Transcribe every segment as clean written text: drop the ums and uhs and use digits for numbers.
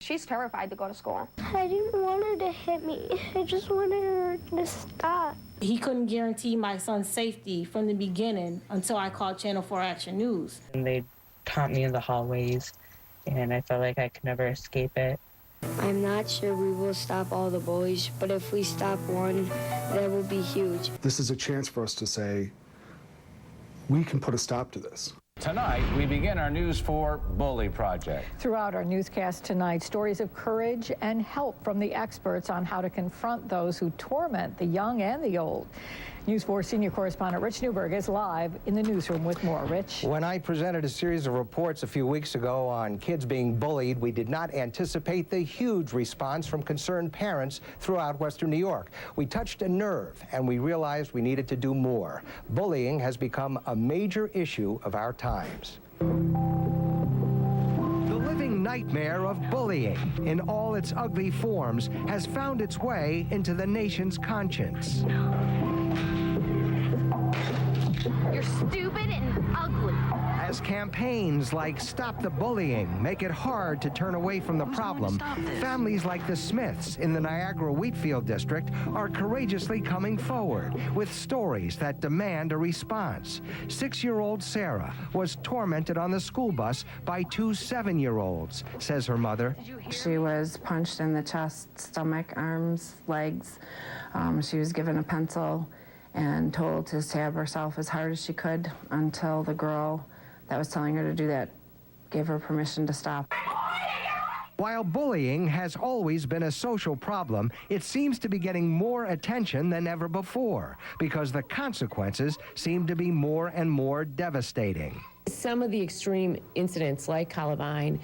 She's terrified to go to school. I didn't want her to hit me. I just wanted her to stop. He couldn't guarantee my son's safety from the beginning until I called Channel 4 Action News. And they taunt me in the hallways, and I felt like I could never escape it. I'm not sure we will stop all the bullies, but if we stop one, that will be huge. This is a chance for us to say, we can put a stop to this. Tonight, we begin our News 4 Bully Project. Throughout our newscast tonight, stories of courage and help from the experts on how to confront those who torment the young and the old. News 4 senior correspondent Rich Newberg is live in the newsroom with more. Rich. When I presented a series of reports a few weeks ago on kids being bullied, we did not anticipate the huge response from concerned parents throughout Western New York. We touched a nerve, and we realized we needed to do more. Bullying has become a major issue of our times. The living nightmare of bullying, in all its ugly forms, has found its way into the nation's conscience. You're stupid and ugly. As campaigns like Stop the Bullying make it hard to turn away from the problem, families like the Smiths in the Niagara Wheatfield district are courageously coming forward with stories that demand a response. 6-year-old Sarah was tormented on the school bus by 2 7-year-olds, says her mother. She was punched in the chest, stomach, arms, legs. She was given a pencil and told to stab herself as hard as she could until the girl that was telling her to do that gave her permission to stop. While bullying has always been a social problem, it seems to be getting more attention than ever before because the consequences seem to be more and more devastating. Some of the extreme incidents like Columbine,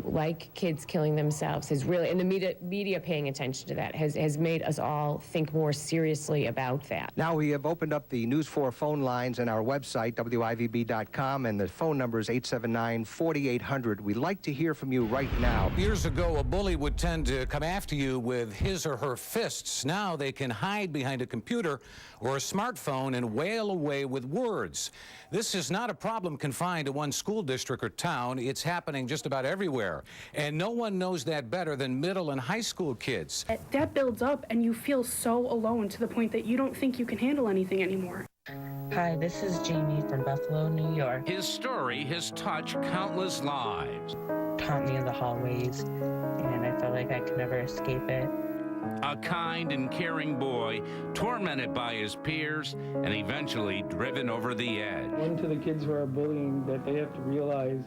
like kids killing themselves, has really, and the media paying attention to that, has made us all think more seriously about that. Now we have opened up the News 4 phone lines and our website, WIVB.com, and the phone number is 879-4800. We'd like to hear from you right now. Years ago, a bully would tend to come after you with his or her fists. Now they can hide behind a computer or a smartphone and wail away with words. This is not a problem confined to one school district or town. It's happening just about everywhere. And no one knows that better than middle and high school kids. That builds up and you feel so alone to the point that you don't think you can handle anything anymore. Hi, this is Jamie from Buffalo, New York. His story has touched countless lives. Taunt me in the hallways, and I felt like I could never escape it. A kind and caring boy, tormented by his peers, and eventually driven over the edge. One to the kids who are bullying, that they have to realize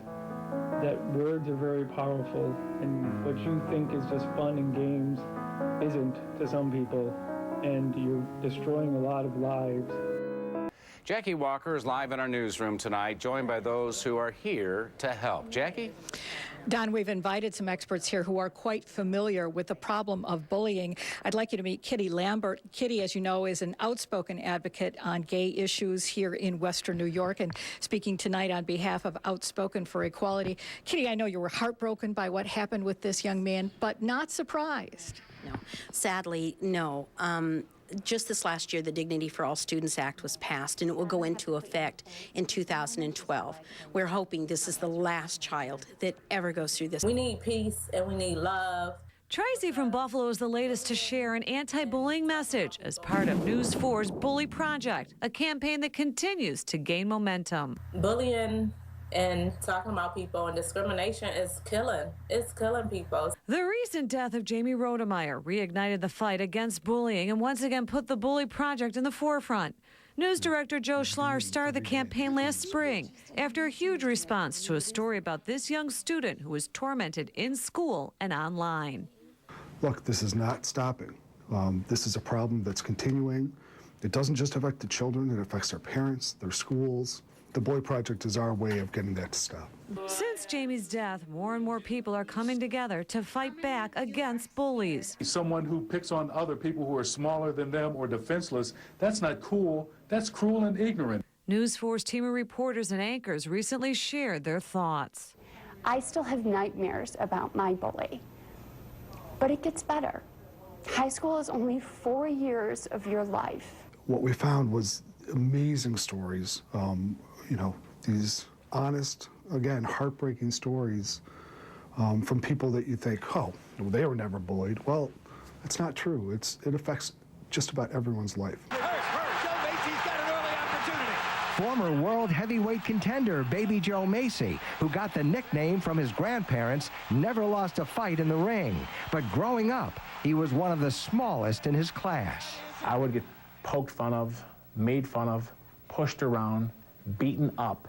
that words are very powerful, and what you think is just fun and games isn't to some people, and you're destroying a lot of lives. Jackie Walker is live in our newsroom tonight, joined by those who are here to help. Jackie? Don, we've invited some experts here who are quite familiar with the problem of bullying. I'd like you to meet Kitty Lambert. Kitty, as you know, is an outspoken advocate on gay issues here in Western New York and speaking tonight on behalf of Outspoken for Equality. Kitty, I know you were heartbroken by what happened with this young man, but not surprised. No, sadly, no. Just this last year, the Dignity for All Students Act was passed, and it will go into effect in 2012. We're hoping this is the last child that ever goes through this. We need peace and we need love. Tracy from Buffalo is the latest to share an anti-bullying message as part of News 4's Bully Project, a campaign that continues to gain momentum. Bullying and talking about people and discrimination is killing. It's killing people. The recent death of Jamie Rodemeyer reignited the fight against bullying and once again put the Bully Project in the forefront. News director Joe Schlar started the campaign last spring after a huge response to a story about this young student who was tormented in school and online. Look, this is not stopping. This is a problem that's continuing. It doesn't just affect the children, it affects their parents, their schools. The Bully Project is our way of getting that to stop. Since Jamie's death, more and more people are coming together to fight back against bullies. Someone who picks on other people who are smaller than them or defenseless, that's not cool. That's cruel and ignorant. News 4's team of reporters and anchors recently shared their thoughts. I still have nightmares about my bully, but it gets better. High school is only 4 years of your life. What we found was amazing stories. You know, these honest, again, heartbreaking stories from people that you think, oh, they were never bullied. Well, it's not true. It affects just about everyone's life. Former world heavyweight contender Baby Joe Macy, who got the nickname from his grandparents, never lost a fight in the ring. But growing up, he was one of the smallest in his class. I would get poked fun of, made fun of, pushed around, beaten up.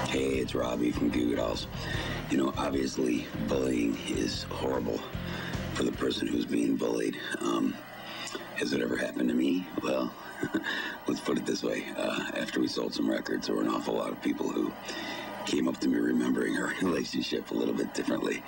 Hey, it's Robbie from Goo Goo Dolls. You know, obviously, bullying is horrible for the person who's being bullied. Has it ever happened to me? Well, let's put it this way. After we sold some records, there were an awful lot of people who came up to me remembering our relationship a little bit differently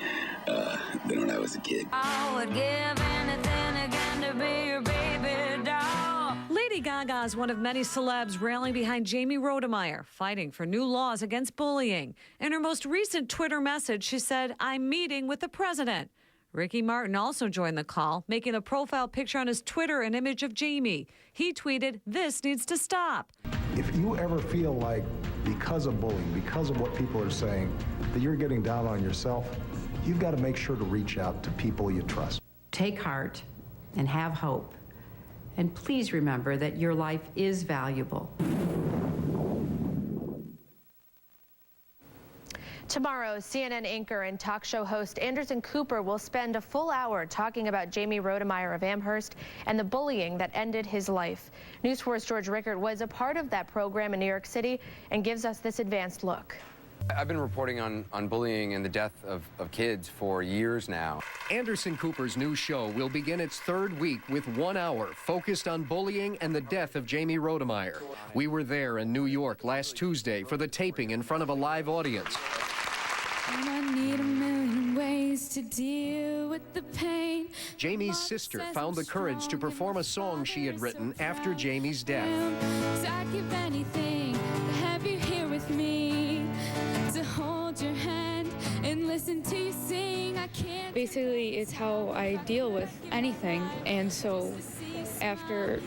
than when I was a kid. I would give anything again to be your baby doll. Lady Gaga is one of many celebs rallying behind Jamie Rodemeyer, fighting for new laws against bullying. In her most recent Twitter message, she said, "I'm meeting with the president." Ricky Martin also joined the call, making a profile picture on his Twitter an image of Jamie. He tweeted, "This needs to stop." If you ever feel like because of bullying, because of what people are saying, that you're getting down on yourself, you've got to make sure to reach out to people you trust. Take heart and have hope. And please remember that your life is valuable. Tomorrow, CNN anchor and talk show host Anderson Cooper will spend a full hour talking about Jamie Rodemeyer of Amherst and the bullying that ended his life. News 4's George Rickert was a part of that program in New York City and gives us this advanced look. I've been reporting on bullying and the death of kids for years now. Anderson Cooper's new show will begin its third week with 1 hour focused on bullying and the death of Jamie Rodemeyer. We were there in New York last Tuesday for the taping in front of a live audience. And I need a million ways to deal with the pain. Jamie's sister found the courage to perform a song she had written after Jamie's death. So I'd give anything to have you here with me, to hold your hand and listen to you sing. I can't. Basically, it's how I deal with anything. And so after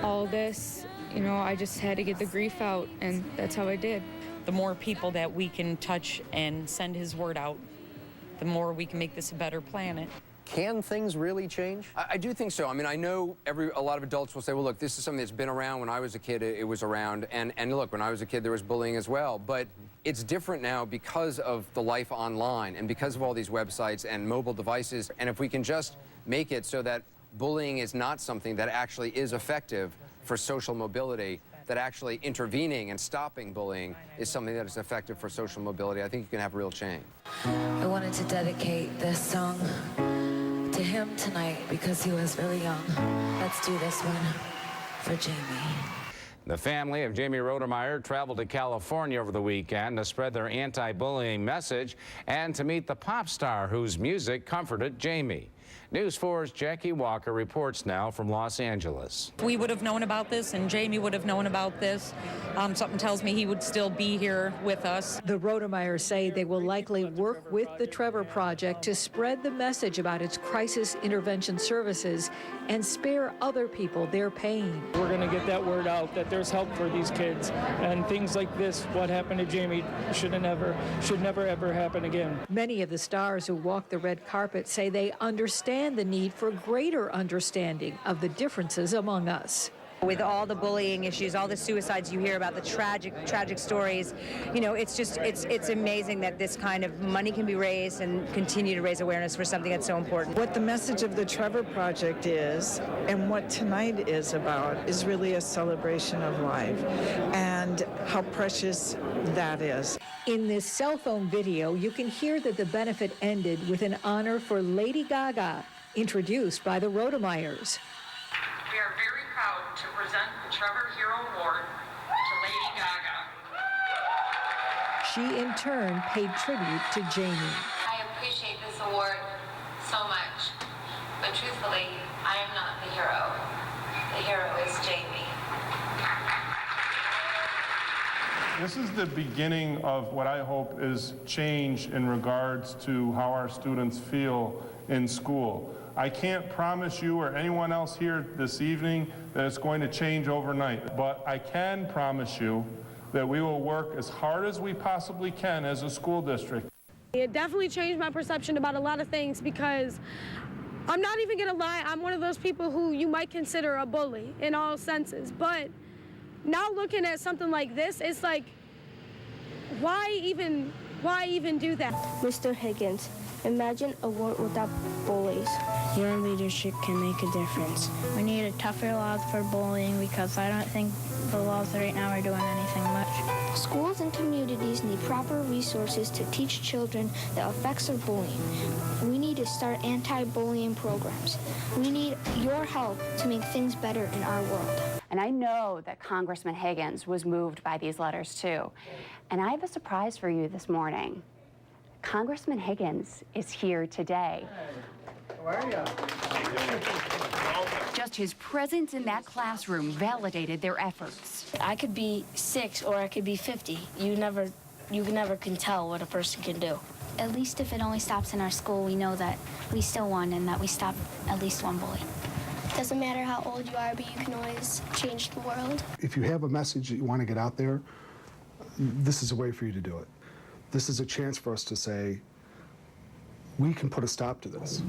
all this, you know, I just had to get the grief out, and that's how I did. The more people that we can touch and send his word out, the more we can make this a better planet. Can things really change? I do think so. I mean, I know a lot of adults will say, well, look, this is something that's been around. When I was a kid, it was around. And look, when I was a kid, there was bullying as well. But it's different now because of the life online and because of all these websites and mobile devices. And if we can just make it so that bullying is not something that actually is effective for social mobility, that actually intervening and stopping bullying is something that is effective for social mobility, I think you can have real change. I wanted to dedicate this song to him tonight because he was really young. Let's do this one for Jamie. The family of Jamie Rodemeyer traveled to California over the weekend to spread their anti-bullying message and to meet the pop star whose music comforted Jamie. News 4's Jackie Walker reports now from Los Angeles. We would have known about this, and Jamie would have known about this. Something tells me he would still be here with us. The Rodemeyers say they will likely work with the Trevor Project to spread the message about its crisis intervention services and spare other people their pain. We're going to get that word out that there's help for these kids, and things like this, what happened to Jamie, should never ever happen again. Many of the stars who walk the red carpet say they understand the need for greater understanding of the differences among us. With all the bullying issues, all the suicides you hear about, the tragic stories, you know, it's amazing that this kind of money can be raised and continue to raise awareness for something that's so important. What the message of the Trevor Project is, and what tonight is about, is really a celebration of life and how precious that is. In this cell phone video, you can hear that the benefit ended with an honor for Lady Gaga, introduced by the Rodemeyers. We are very proud to present the Trevor Hero Award to Lady Gaga. She, in turn, paid tribute to Jamie. I appreciate this award so much, but truthfully, I am not the hero. The hero is Jamie. This is the beginning of what I hope is change in regards to how our students feel in school. I can't promise you or anyone else here this evening that it's going to change overnight, but I can promise you that we will work as hard as we possibly can as a school district. It definitely changed my perception about a lot of things because I'm not even gonna lie, I'm one of those people who you might consider a bully in all senses, but now looking at something like this, it's like, why even do that? Mr. Higgins, imagine a world without bullies. Your leadership can make a difference. We need a tougher laws for bullying because I don't think the laws right now are doing anything much. Schools and communities need proper resources to teach children the effects of bullying. We need to start anti-bullying programs. We need your help to make things better in our world. And I know that Congressman Higgins was moved by these letters too. And I have a surprise for you this morning. Congressman Higgins is here today. How are you? Just his presence in that classroom validated their efforts. I could be 6 or I could be 50. You never can tell what a person can do. At least if it only stops in our school, we know that we still won and that we stopped at least one bully. Doesn't matter how old you are, but you can always change the world. If you have a message that you want to get out there, this is a way for you to do it. This is a chance for us to say, we can put a stop to this.